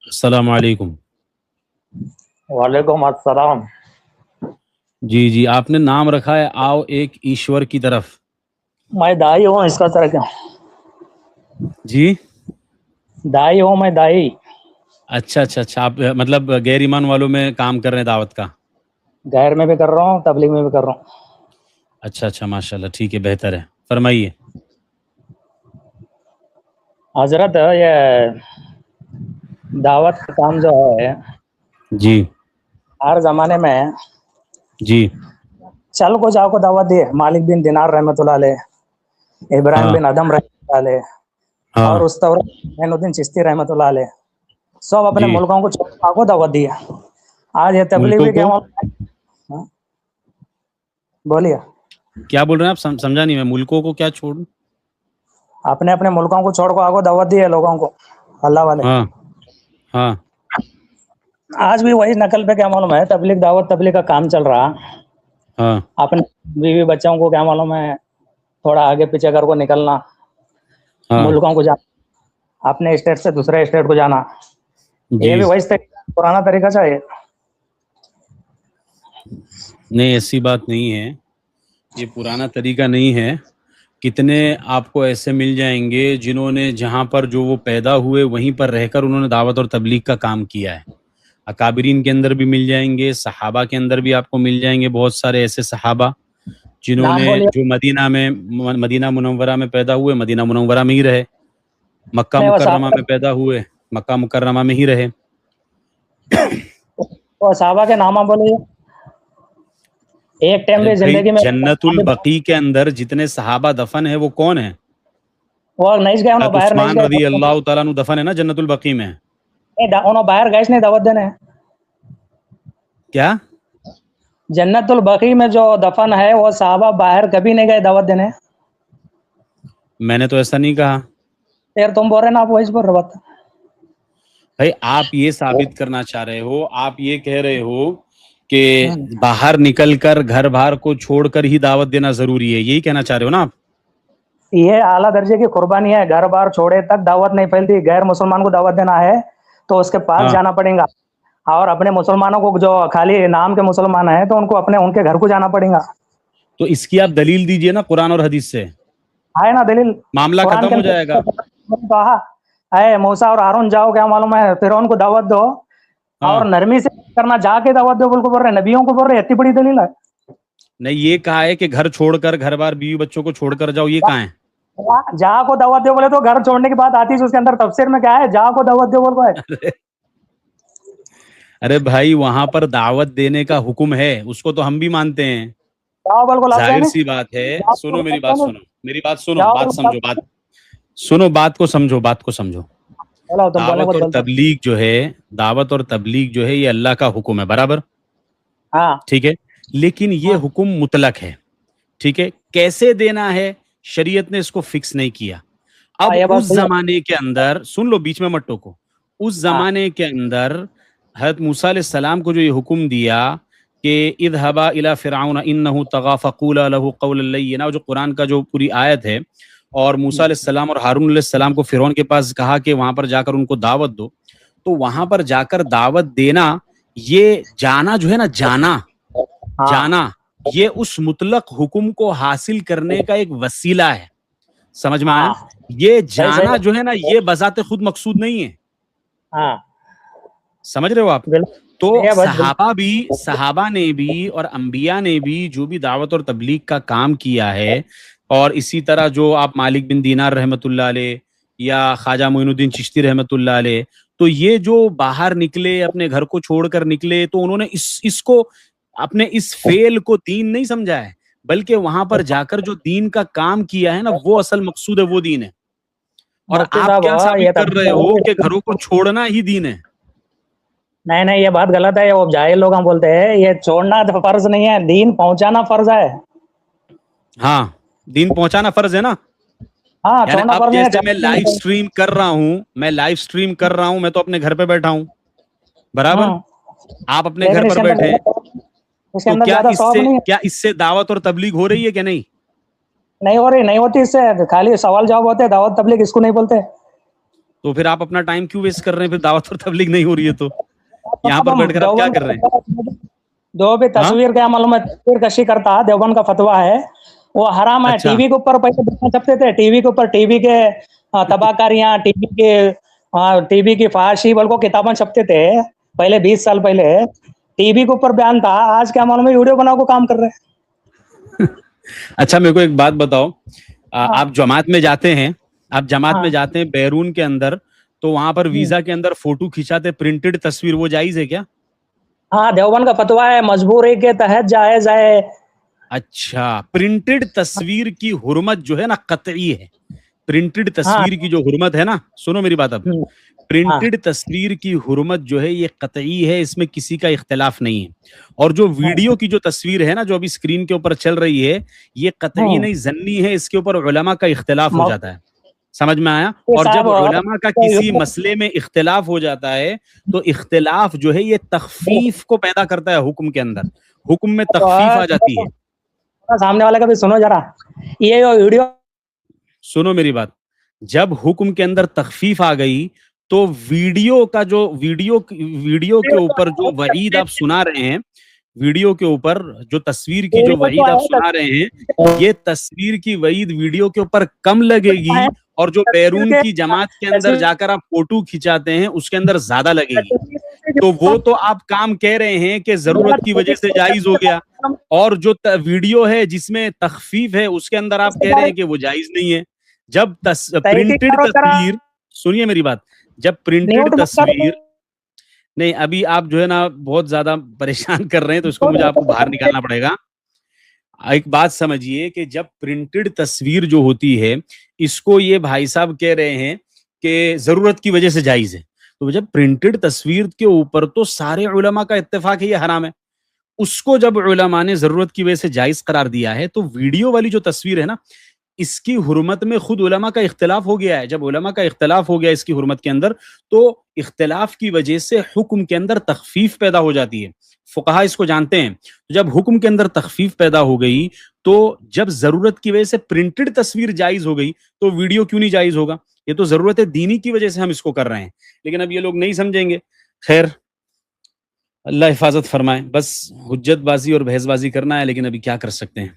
السلام علیکم. وعلیکم السلام. جی آپ نے نام رکھا ہے آؤ ایک ایشور کی طرف. میں دائی ہوں اس کا طرح کیا؟ جی دائی ہوں میں دائی. اچھا آپ مطلب غیر ایمان والوں میں کام کر رہے ہیں دعوت کا. غیر میں بھی کر رہا ہوں، تبلیغ میں بھی کر رہا ہوں. اچھا ماشاء اللہ، ٹھیک ہے، بہتر ہے، فرمائیے. حضرت یہ دعوت کا کام جو ہے جی ہر زمانے میں جی چل کو جاؤ کو دعوت دی. مالک بن دینار رحمۃ اللہ علیہ، ابراہیم ہاں بن ادم رحمۃ اللہ علیہ، ہاں اور معین الدین چشتی رحمۃ اللہ علیہ، سب اپنے جی ملکوں کو دعوت دی ہے. آج یہ تبلیغ ملکوں بھی کیا کو بولیے. کیا بول رہے ہیں آپ؟ سمجھا نہیں میں. ملکوں کو کیا چھوڑ؟ اپنے ملکوں کو چھوڑ کو آگو دعوت دی ہے لوگوں کو، اللہ والے. ہاں ہاں آج بھی وہی نقل پہ کیا معلوم ہے، تبلیغ کا کام چل رہا. ہاں اپنے بیوی بچوں کو کیا معلوم ہے تھوڑا آگے پیچھے کر کو نکلنا، ہاں ملکوں کو جانا، اپنے اسٹیٹ سے دوسرے اسٹیٹ کو جانا. یہ جی بھی وہی پرانا طریقہ چاہیے. نہیں، ایسی بات نہیں ہے، یہ پرانا طریقہ نہیں ہے. کتنے آپ کو ایسے مل جائیں گے جنہوں نے جہاں پر جو وہ پیدا ہوئے وہیں پر رہ کر انہوں نے دعوت اور تبلیغ کا کام کیا ہے. اکابرین کے اندر بھی مل جائیں گے، صحابہ کے اندر بھی آپ کو مل جائیں گے بہت سارے ایسے صحابہ جنہوں نام نے بولیے. جو مدینہ منورہ میں پیدا ہوئے، مدینہ منورہ میں ہی رہے. مکہ نہیں، مکرمہ میں پیدا ہوئے، مکہ مکرمہ میں ہی رہے. وہ صحابہ کے نام بولیے. ایک ٹائم ارے بھی بھائی، زندگی میں جنت البقیع کے اندر جتنے صحابہ دفن ہیں وہ کون ہیں؟ وہ نہیں گئے، انہوں حضرت باہر نہیں عثمان رضی گئے. اللہ تعالیٰ عنہ دفن ہے نا جنت البقیع میں. انہوں باہر گئے نہیں دعوت دینے. کیا؟ جنت البقیع میں جو دفن ہے وہ صحابہ باہر کبھی نہیں گئے دعوت دینے. میں نے تو ایسا نہیں کہا. پھر تم بول رہے نا، آپ وہی بول رہے بات. بھائی آپ یہ ثابت کرنا چاہ رہے ہو، آپ یہ کہہ رہے ہو کہ باہر نکل کر گھر بار کو چھوڑ کر ہی دعوت دینا ضروری ہے، یہی کہنا چاہ رہے ہو نا آپ؟ یہ اعلیٰ درجے کی قربانی ہے. گھر بار چھوڑے تک دعوت نہیں پھیلتی. غیر مسلمان کو دعوت دینا ہے تو اس کے پاس ہاں جانا پڑے گا، اور اپنے مسلمانوں کو جو خالی نام کے مسلمان ہیں تو ان کو ان کے گھر کو جانا پڑے گا. تو اس کی آپ دلیل دیجئے نا قرآن اور حدیث سے، ہے نا دلیل؟ معاملہ قرآن کے ختم ہو جائے گا. اندر کہا اے موسیٰ اور ہارون جاؤ، کیا معلوم ہے فرعون کو دعوت دو، ہاں اور نرمی سے کرنا، جا کے دعوت دو بول رہے نبیوں کو بول رہے. اتنی بڑی دلیل ہے. نہیں، یہ کہا ہے کہ گھر چھوڑ کر، گھر بار بیوی بچوں کو چھوڑ کر جاؤ، یہ کہاں ہے؟ جا کو دعوت دو بولے تو گھر چھوڑنے کی بات آتی ہے، اس کے اندر تفسیر میں کیا ہے؟ جا کو دعوت دو بول کو ہے. ارے بھائی، وہاں پر دعوت دینے کا حکم ہے، اس کو تو ہم بھی مانتے ہیں. جاؤ بول کو لفظ ہے ظاہر نہیں. سی بات ہے. جاؤ سنو بول کو میری لفظ ہے بات، نہیں. سنو میری بات، سنو جاؤ بات، بول کو سمجھو لفظ بات، سنو بات کو سمجھو، بات کو سمجھو. بولا تم بولنے دعوت کو اور بولتا. تبلیغ جو ہے، دعوت اور تبلیغ جو ہے، یہ اللہ کا حکم ہے، برابر؟ ہاں ٹھیک ہے، لیکن یہ ہاں حکم مطلق ہے. ٹھیک ہے، کیسے دینا ہے شریعت نے اس کو فکس نہیں کیا. اب ہاں، یہ بات اس صحیح ہے. زمانے کے اندر، سن لو، بیچ میں مت ٹوکو. اس ہاں زمانے کے اندر حضرت موسیٰ علیہ السلام کو جو یہ حکم دیا کہ اذهبا الى فرعون انه طغى فقولا له قولا لینا، جو قرآن کا جو پوری آیت ہے، اور موسیٰ علیہ السلام اور ہارون علیہ السلام کو فرعون کے پاس کہا کہ وہاں پر جا کر ان کو دعوت دو، تو وہاں پر جا کر دعوت دینا، یہ جانا جو ہے نا، ہاں جانا یہ اس مطلق حکم کو حاصل کرنے کا ایک وسیلہ ہے. سمجھ میں آیا؟ ہاں یہ صحیح جانا صحیح. جو ہے نا، یہ بذات خود مقصود نہیں ہے. ہاں سمجھ رہے ہو آپ؟ تو بالکل. یہ بات صحابہ نے بھی اور انبیاء نے بھی جو بھی دعوت اور تبلیغ کا کام کیا ہے، اور اسی طرح جو آپ مالک بن دینار رحمۃ اللہ علیہ یا خواجہ معین الدین چشتی رحمۃ اللہ علیہ، تو یہ جو باہر نکلے، اپنے گھر کو چھوڑ کر نکلے، تو انہوں نے اس کو، اپنے اس فعل کو دین نہیں سمجھا ہے، بلکہ وہاں پر جا کر جو دین کا کام کیا ہے نا، وہ اصل مقصود ہے، وہ دین ہے. اور مفتی آپ صاحب کیا یہ ثابت کر رہے ہو کہ گھروں کو چھوڑنا ہی دین ہے؟ نہیں، یہ بات غلط ہے. وہ جاہل لوگ ہم بولتے ہیں یہ چھوڑنا تو فرض نہیں ہے، دین پہنچانا فرض ہے. ہاں، دین پہنچانا فرض ہے نا. ہاں یعنی چھوڑنا اب فرض نہیں جیسے میں لائیو ہے. سٹریم کر رہا ہوں، میں تو اپنے گھر پہ بیٹھا ہوں، برابر؟ ہاں آپ اپنے گھر لیکن اس پر کے بیٹھے ہیں، اندر تو کیا زیادہ ثواب نہیں ہے. کیا اس سے دعوت اور تبلیغ ہو رہی ہے کہ نہیں؟ نہیں ہو رہی، نہیں ہوتی. اس سے خالی سوال جواب ہوتے ہیں. دعوت تبلیغ اس کو نہیں بولتے. تو پھر آپ اپنا ٹائم کیوں ویسٹ کر رہے ہیں؟ پھر دعوت اور تبلیغ نہیں ہو رہی ہے تو یہاں پر بیٹھ کر آپ کیا دیوبند کر رہے ہیں؟ کا جو بھی ہاں تصویر کیا معلوم ہے تصویر کشی کرتا دیوبند کا فتوا ہے وہ حرام ہے. ٹی اچھا وی کے اوپر پہلے دیکھنا چاہتے تھے, ٹی وی کے اوپر ٹی وی کے تباہ کاریاں, ٹی وی کی فحاشی بول کو کتابیں چھپتے تھے پہلے 20 سال پہلے. ٹی وی کے اوپر بیان تھا, آج کیا معلوم ہے ویڈیو بناؤ کو کام کر رہے ہیں. اچھا میرے کو ایک بات بتاؤ, ہاں آپ جماعت میں جاتے ہیں, آپ جماعت ہاں میں جاتے ہیں بیرون کے اندر, تو وہاں پر ہوں. ویزا کے اندر فوٹو کھینچاتے پرنٹڈ تصویر, وہ جائز ہے کیا؟ ہاں دیوبند کا فتوا ہے مجبوری کے تحت جائز ہے. اچھا, پرنٹڈ تصویر کی حرمت جو ہے نا قطعی ہے. پرنٹڈ ہاں تصویر کی جو حرمت ہے نا, سنو میری بات اب, ہوں. ہاں پرنٹڈ تصویر کی حرمت جو ہے یہ قطعی ہے, اس میں کسی کا اختلاف نہیں ہے. اور جو ہاں ویڈیو کی جو تصویر ہے نا جو ابھی اسکرین کے اوپر چل رہی ہے, یہ قطعی ہوں. نہیں ظنی ہے, اس کے اوپر علماء کا اختلاف ہو جاتا ہے. سمجھ میں آیا؟ اور صاحب جب علماء کا کسی مسئلے میں اختلاف ہو جاتا ہے تو اختلاف جو ہے یہ تخفیف کو پیدا کرتا ہے حکم کے اندر, حکم میں تخفیف آ جاتی ہے. سامنے والے کا بھی سنو ذرا, یہ ویڈیو سنو میری بات, جب حکم کے اندر تخفیف آ گئی تو ویڈیو کے اوپر جو وعید آپ سنا رہے ہیں, ویڈیو کے اوپر جو تصویر کی جو ویڈیو تو وعید آپ سنا رہے ہیں, ہے یہ تصویر کی وعید ویڈیو کے اوپر کم لگے گی, اور جو بیرون کی جماعت کے اندر جا کر آپ فوٹو کھینچاتے ہیں اس کے اندر زیادہ لگے گی. تو وہ تو آپ کام کہہ رہے ہیں کہ ضرورت کی وجہ سے جائز ہو گیا, اور جو ویڈیو ہے جس میں تخفیف ہے اس کے اندر آپ کہہ رہے ہیں کہ وہ جائز نہیں ہے. جب پرنٹڈ تصویر, سنیے میری بات, جب پرنٹڈ نیوٹ مت تصویر, نہیں ابھی آپ جو ہے نا بہت زیادہ پریشان کر رہے ہیں, تو اس کو مجھے آپ کو باہر نکالنا پڑے گا. ایک بات سمجھیے کہ جب پرنٹڈ تصویر جو ہوتی ہے, اس کو یہ بھائی صاحب کہہ رہے ہیں کہ ضرورت کی وجہ سے جائز ہے, تو جب پرنٹڈ تصویر کے اوپر تو سارے علماء کا اتفاق ہے یہ حرام ہے, اس کو جب علماء نے ضرورت کی وجہ سے جائز قرار دیا ہے, تو ویڈیو والی جو تصویر ہے نا اس کی حرمت میں خود علماء کا اختلاف ہو گیا ہے. جب علماء کا اختلاف ہو گیا اس کی حرمت کے اندر, تو اختلاف کی وجہ سے حکم کے اندر تخفیف پیدا ہو جاتی ہے. فقہا اس کو جانتے ہیں. جب حکم کے اندر تخفیف پیدا ہو گئی, تو جب ضرورت کی وجہ سے پرنٹڈ تصویر جائز ہو گئی, تو ویڈیو کیوں نہیں جائز ہوگا؟ یہ تو ضرورت دینی کی وجہ سے ہم اس کو کر رہے ہیں, لیکن اب یہ لوگ نہیں سمجھیں گے. خیر اللہ حفاظت فرمائے, بس حجت بازی اور بحث بازی کرنا ہے, لیکن ابھی کیا کر سکتے ہیں.